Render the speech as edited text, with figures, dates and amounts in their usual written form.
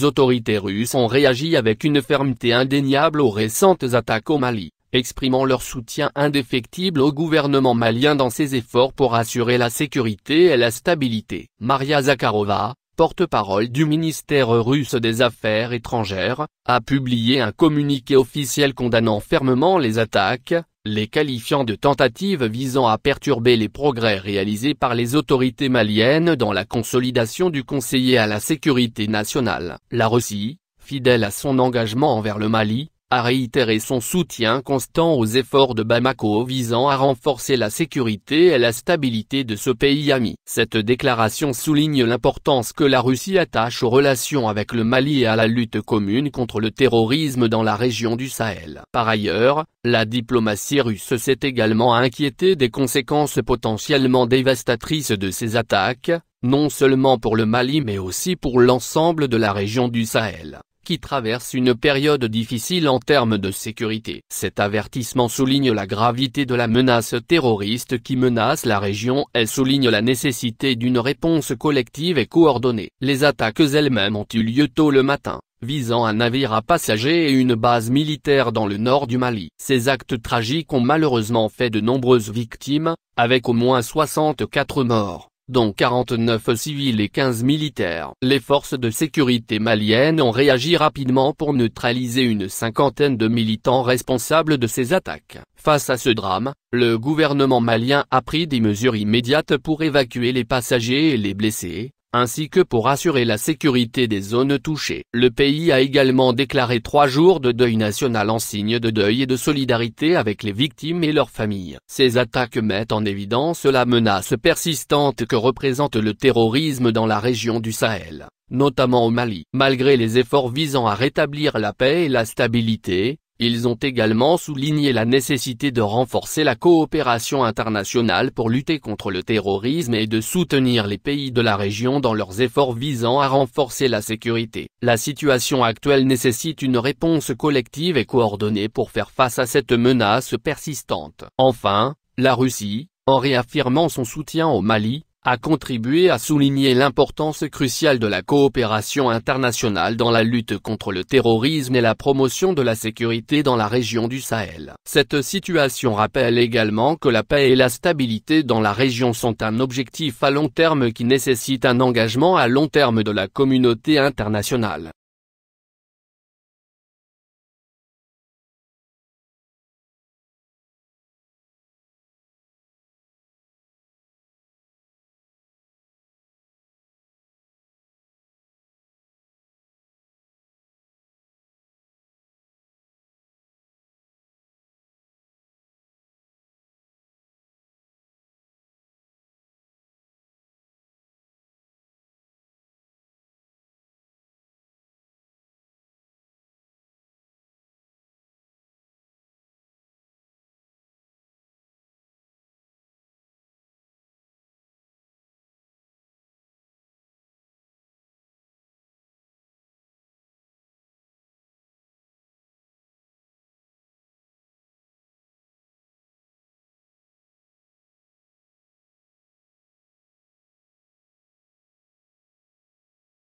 les autorités russes ont réagi avec une fermeté indéniable aux récentes attaques au Mali, exprimant leur soutien indéfectible au gouvernement malien dans ses efforts pour assurer la sécurité et la stabilité. Maria Zakharova, porte-parole du ministère russe des Affaires étrangères, a publié un communiqué officiel condamnant fermement les attaques, les qualifiant de tentatives visant à perturber les progrès réalisés par les autorités maliennes dans la consolidation du conseiller à la sécurité nationale. La Russie, fidèle à son engagement envers le Mali, a réitéré son soutien constant aux efforts de Bamako visant à renforcer la sécurité et la stabilité de ce pays ami. Cette déclaration souligne l'importance que la Russie attache aux relations avec le Mali et à la lutte commune contre le terrorisme dans la région du Sahel. Par ailleurs, la diplomatie russe s'est également inquiétée des conséquences potentiellement dévastatrices de ces attaques, non seulement pour le Mali mais aussi pour l'ensemble de la région du Sahel, qui traverse une période difficile en termes de sécurité. Cet avertissement souligne la gravité de la menace terroriste qui menace la région et souligne la nécessité d'une réponse collective et coordonnée. Les attaques elles-mêmes ont eu lieu tôt le matin, visant un navire à passagers et une base militaire dans le nord du Mali. Ces actes tragiques ont malheureusement fait de nombreuses victimes, avec au moins 64 morts, dont 49 civils et 15 militaires. Les forces de sécurité maliennes ont réagi rapidement pour neutraliser une cinquantaine de militants responsables de ces attaques. Face à ce drame, le gouvernement malien a pris des mesures immédiates pour évacuer les passagers et les blessés, ainsi que pour assurer la sécurité des zones touchées. Le pays a également déclaré 3 jours de deuil national en signe de deuil et de solidarité avec les victimes et leurs familles. Ces attaques mettent en évidence la menace persistante que représente le terrorisme dans la région du Sahel, notamment au Mali. Malgré les efforts visant à rétablir la paix et la stabilité, ils ont également souligné la nécessité de renforcer la coopération internationale pour lutter contre le terrorisme et de soutenir les pays de la région dans leurs efforts visant à renforcer la sécurité. La situation actuelle nécessite une réponse collective et coordonnée pour faire face à cette menace persistante. Enfin, la Russie, en réaffirmant son soutien au Mali, a contribué à souligner l'importance cruciale de la coopération internationale dans la lutte contre le terrorisme et la promotion de la sécurité dans la région du Sahel. Cette situation rappelle également que la paix et la stabilité dans la région sont un objectif à long terme qui nécessite un engagement à long terme de la communauté internationale.